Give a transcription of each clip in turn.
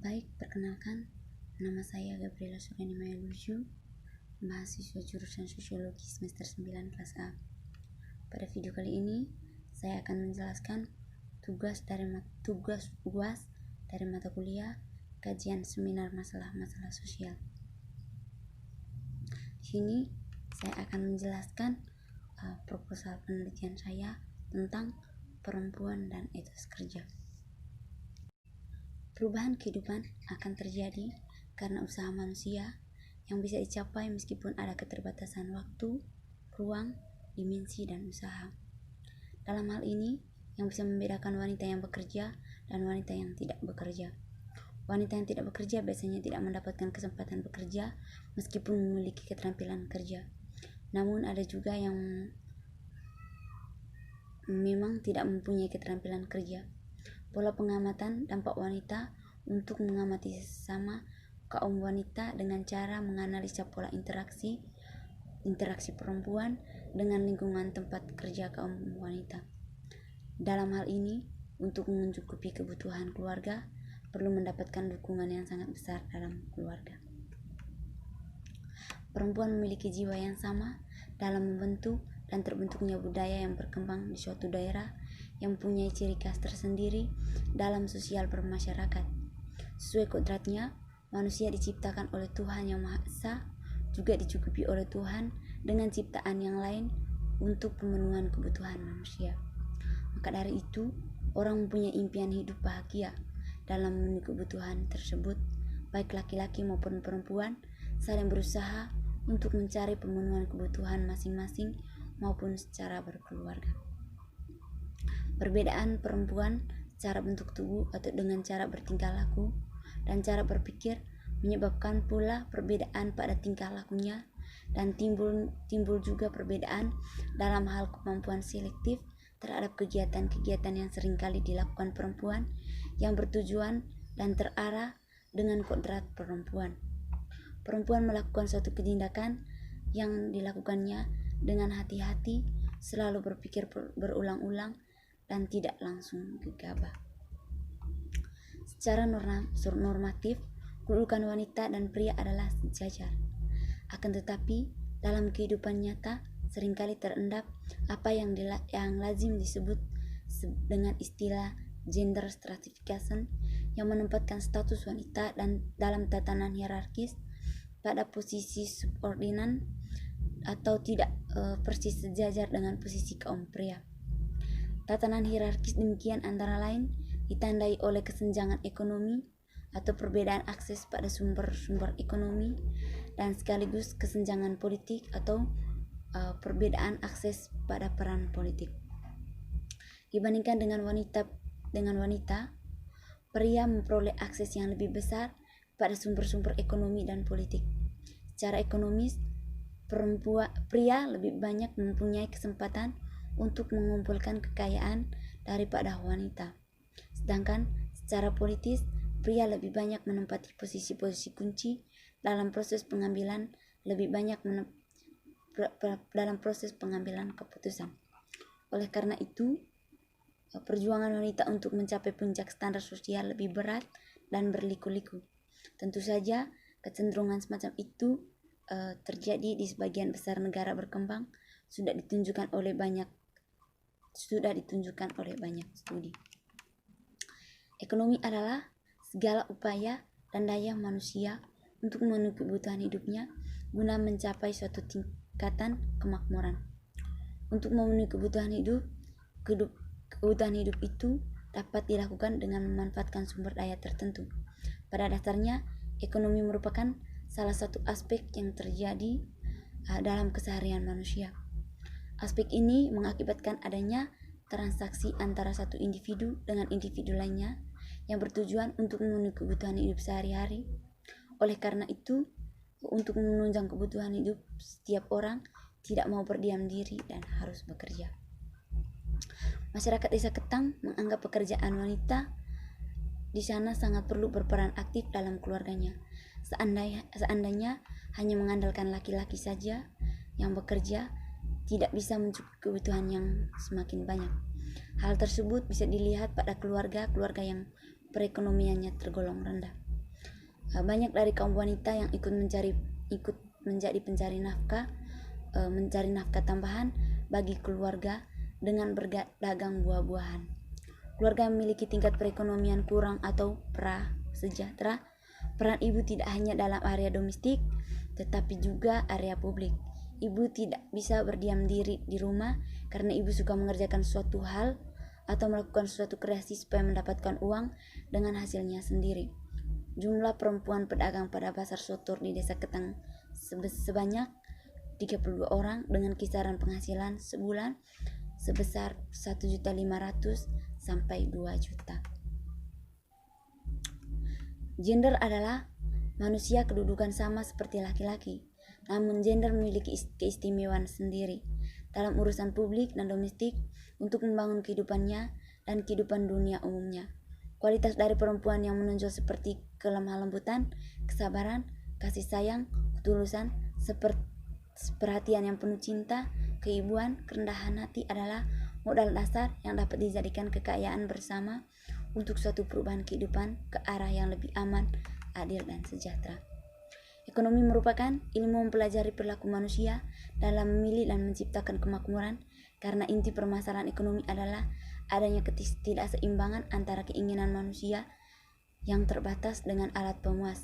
Baik, perkenalkan, nama saya Gabriela Suriani Mayaluju, mahasiswa jurusan Sosiologi semester 9 kelas A. Pada video kali ini, saya akan menjelaskan tugas UAS dari mata kuliah kajian seminar masalah-masalah sosial. Di sini saya akan menjelaskan proposal penelitian saya tentang perempuan dan etos kerja. Perubahan kehidupan akan terjadi karena usaha manusia yang bisa dicapai meskipun ada keterbatasan waktu, ruang, dimensi, dan usaha. Dalam hal ini, yang bisa membedakan wanita yang bekerja dan wanita yang tidak bekerja. Wanita yang tidak bekerja biasanya tidak mendapatkan kesempatan bekerja meskipun memiliki keterampilan kerja. Namun ada juga yang memang tidak mempunyai keterampilan kerja. Pola pengamatan dampak wanita untuk mengamati sesama kaum wanita dengan cara menganalisa pola interaksi perempuan dengan lingkungan tempat kerja kaum wanita. Dalam hal ini, untuk mencukupi kebutuhan keluarga, perlu mendapatkan dukungan yang sangat besar dalam keluarga. Perempuan memiliki jiwa yang sama dalam membentuk dan terbentuknya budaya yang berkembang di suatu daerah yang mempunyai ciri khas tersendiri dalam sosial bermasyarakat. Sesuai kodratnya, manusia diciptakan oleh Tuhan Yang Maha Esa, juga dicukupi oleh Tuhan dengan ciptaan yang lain untuk pemenuhan kebutuhan manusia. Maka dari itu, orang mempunyai impian hidup bahagia dalam memenuhi kebutuhan tersebut, baik laki-laki maupun perempuan saling berusaha untuk mencari pemenuhan kebutuhan masing-masing maupun secara berkeluarga. Perbedaan perempuan secara bentuk tubuh atau dengan cara bertingkah laku dan cara berpikir menyebabkan pula perbedaan pada tingkah lakunya, dan timbul juga perbedaan dalam hal kemampuan selektif terhadap kegiatan-kegiatan yang seringkali dilakukan perempuan yang bertujuan dan terarah dengan kodrat perempuan. Perempuan melakukan suatu tindakan yang dilakukannya dengan hati-hati, selalu berpikir berulang-ulang dan tidak langsung gegabah. Secara normatif, kedudukan wanita dan pria adalah sejajar. Akan tetapi, dalam kehidupan nyata seringkali terendap apa yang lazim disebut dengan istilah gender stratification, yang menempatkan status wanita dan dalam tatanan hierarkis pada posisi subordinan atau tidak persis sejajar dengan posisi kaum pria. Tatanan hierarkis demikian antara lain ditandai oleh kesenjangan ekonomi atau perbedaan akses pada sumber-sumber ekonomi, dan sekaligus kesenjangan politik atau perbedaan akses pada peran politik. Dibandingkan dengan wanita, pria memperoleh akses yang lebih besar pada sumber-sumber ekonomi dan politik. Secara ekonomis, pria lebih banyak mempunyai kesempatan untuk mengumpulkan kekayaan daripada wanita. Sedangkan secara politis, pria lebih banyak menempati posisi-posisi kunci dalam proses pengambilan keputusan. Oleh karena itu, perjuangan wanita untuk mencapai puncak standar sosial lebih berat dan berliku-liku. Tentu saja kecenderungan semacam itu terjadi di sebagian besar negara berkembang, sudah ditunjukkan oleh banyak studi. Ekonomi adalah segala upaya dan daya manusia untuk memenuhi kebutuhan hidupnya guna mencapai suatu tingkatan kemakmuran. Untuk memenuhi kebutuhan hidup itu dapat dilakukan dengan memanfaatkan sumber daya tertentu. Pada dasarnya, ekonomi merupakan salah satu aspek yang terjadi dalam keseharian manusia. Aspek ini mengakibatkan adanya transaksi antara satu individu dengan individu lainnya yang bertujuan untuk memenuhi kebutuhan hidup sehari-hari. Oleh karena itu, untuk menunjang kebutuhan hidup, setiap orang tidak mau berdiam diri dan harus bekerja. Masyarakat Desa Ketang menganggap pekerjaan wanita di sana sangat perlu berperan aktif dalam keluarganya. Seandainya hanya mengandalkan laki-laki saja yang bekerja, tidak bisa mencukupi kebutuhan yang semakin banyak. Hal tersebut bisa dilihat pada keluarga yang perekonomiannya tergolong rendah. Banyak dari kaum wanita yang ikut menjadi mencari nafkah tambahan bagi keluarga dengan berdagang buah-buahan. Keluarga memiliki tingkat perekonomian kurang atau prasejahtera. Peran ibu tidak hanya dalam area domestik, tetapi juga area publik. Ibu tidak bisa berdiam diri di rumah karena ibu suka mengerjakan suatu hal atau melakukan suatu kreasi supaya mendapatkan uang dengan hasilnya sendiri. Jumlah perempuan pedagang pada pasar Sotor di Desa Ketang sebanyak 32 orang dengan kisaran penghasilan sebulan sebesar 1.500.000 sampai 2 juta. Gender adalah manusia kedudukan sama seperti laki-laki, namun gender memiliki keistimewaan sendiri dalam urusan publik dan domestik untuk membangun kehidupannya dan kehidupan dunia umumnya. Kualitas dari perempuan yang menonjol seperti kelemah lembutan, kesabaran, kasih sayang, ketulusan, perhatian yang penuh cinta, keibuan, kerendahan hati adalah modal dasar yang dapat dijadikan kekayaan bersama untuk suatu perubahan kehidupan ke arah yang lebih aman, adil, dan sejahtera. Ekonomi merupakan ilmu mempelajari perilaku manusia dalam memilih dan menciptakan kemakmuran, karena inti permasalahan ekonomi adalah adanya ketidakseimbangan antara keinginan manusia yang terbatas dengan alat pemuas.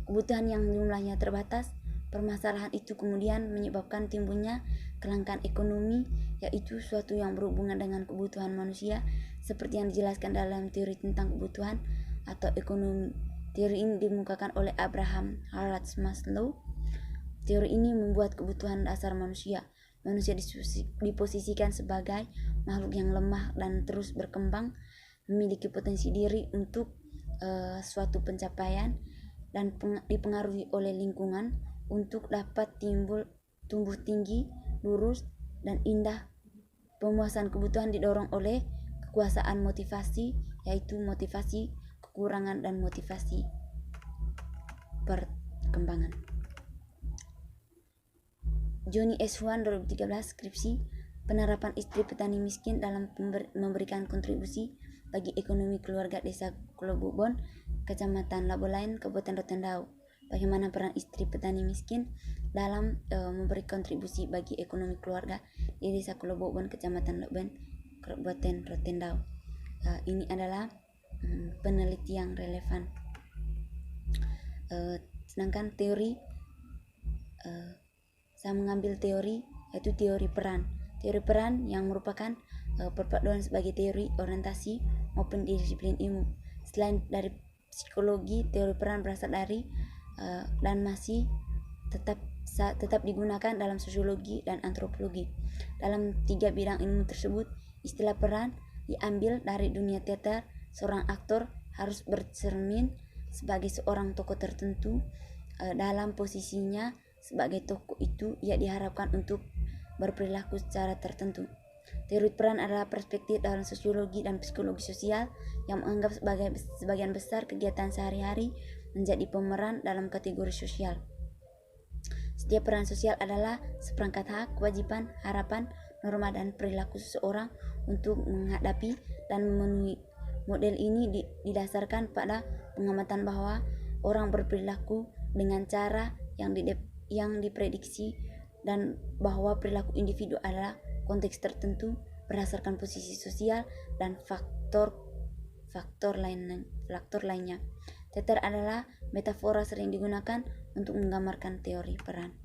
Kebutuhan yang jumlahnya terbatas, permasalahan itu kemudian menyebabkan timbulnya kelangkaan ekonomi, yaitu suatu yang berhubungan dengan kebutuhan manusia, seperti yang dijelaskan dalam teori tentang kebutuhan atau ekonomi. Teori ini dikemukakan oleh Abraham Harrod Maslow. Teori ini membuat kebutuhan dasar manusia diposisikan sebagai makhluk yang lemah dan terus berkembang, memiliki potensi diri untuk suatu pencapaian dan dipengaruhi oleh lingkungan untuk dapat tumbuh tinggi, lurus, dan indah. Pemuasan kebutuhan didorong oleh kekuasaan motivasi, yaitu motivasi kekurangan dan motivasi perkembangan. Johnny S. Huan 2013 skripsi penerapan istri petani miskin dalam memberikan kontribusi bagi ekonomi keluarga Desa Kulobobon, Kecamatan Labolain, Kabupaten Rotendao. Bagaimana peran istri petani miskin dalam memberi kontribusi bagi ekonomi keluarga di Desa Kulobobon, Kecamatan Labolain, Kabupaten Rotendao. Ini adalah peneliti yang relevan. Sedangkan teori, saya mengambil teori yaitu teori peran. Teori peran yang merupakan perpaduan sebagai teori orientasi maupun disiplin ilmu. Selain dari psikologi, teori peran berasal dari dan masih tetap digunakan dalam sosiologi dan antropologi. Dalam 3 bidang ilmu tersebut, istilah peran diambil dari dunia teater. Seorang aktor harus bercermin sebagai seorang tokoh tertentu. Dalam posisinya sebagai tokoh itu, ia diharapkan untuk berperilaku secara tertentu. Teori peran adalah perspektif dalam sosiologi dan psikologi sosial yang menganggap sebagian besar kegiatan sehari-hari menjadi pemeran dalam kategori sosial. Setiap peran sosial adalah seperangkat hak, kewajiban, harapan, norma, dan perilaku seseorang untuk menghadapi dan memenuhi. Model ini didasarkan pada pengamatan bahwa orang berperilaku dengan cara yang diprediksi dan bahwa perilaku individu adalah konteks tertentu berdasarkan posisi sosial dan faktor lainnya. Teater adalah metafora sering digunakan untuk menggambarkan teori peran.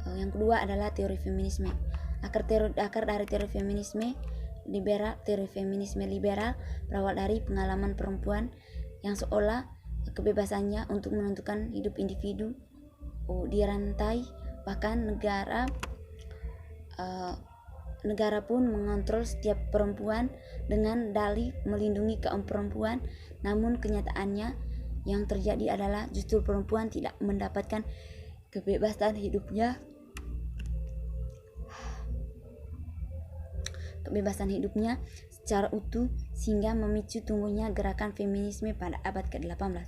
Yang kedua adalah teori feminisme. Akar dari teori feminisme liberal berawal dari pengalaman perempuan yang seolah kebebasannya untuk menentukan hidup individu dirantai, bahkan negara pun mengontrol setiap perempuan dengan dalih melindungi kaum perempuan. Namun kenyataannya yang terjadi adalah justru perempuan tidak mendapatkan kebebasan hidupnya secara utuh, sehingga memicu tumbuhnya gerakan feminisme pada abad ke-18.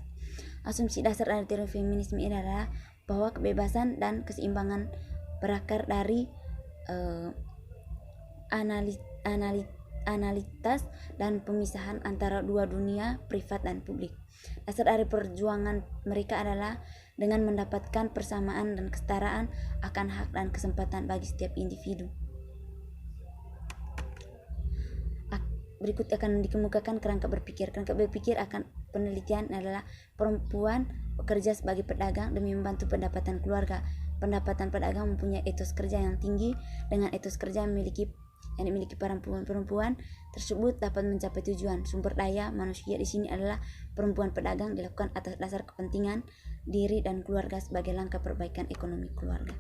Asumsi dasar dari teori feminisme ini adalah bahwa kebebasan dan keseimbangan berakar dari analitas dan pemisahan antara dua dunia privat dan publik. Dasar dari perjuangan mereka adalah dengan mendapatkan persamaan dan kesetaraan akan hak dan kesempatan bagi setiap individu. Berikut akan dikemukakan kerangka berpikir. Kerangka berpikir akan penelitian adalah perempuan bekerja sebagai pedagang demi membantu pendapatan keluarga. Pendapatan pedagang mempunyai etos kerja yang tinggi. Dengan etos kerja yang dimiliki perempuan tersebut dapat mencapai tujuan. Sumber daya manusia di sini adalah perempuan pedagang dilakukan atas dasar kepentingan diri dan keluarga sebagai langkah perbaikan ekonomi keluarga.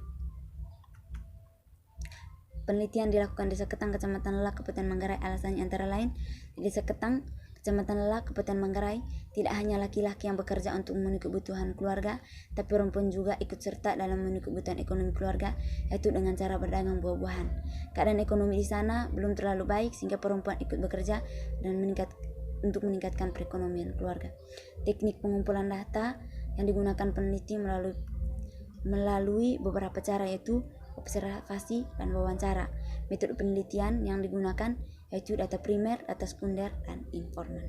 Penelitian dilakukan di Desa Ketang, Kecamatan Lelak, Kabupaten Manggarai. Alasannya antara lain, di Desa Ketang, Kecamatan Lelak, Kabupaten Manggarai, tidak hanya laki-laki yang bekerja untuk memenuhi kebutuhan keluarga, tapi perempuan juga ikut serta dalam memenuhi kebutuhan ekonomi keluarga, yaitu dengan cara berdagang buah-buahan. Keadaan ekonomi di sana belum terlalu baik sehingga perempuan ikut bekerja dan untuk meningkatkan perekonomian keluarga. Teknik pengumpulan data yang digunakan peneliti melalui beberapa cara, yaitu observasi dan wawancara. Metode penelitian yang digunakan yaitu data primer, data sekunder, dan informan.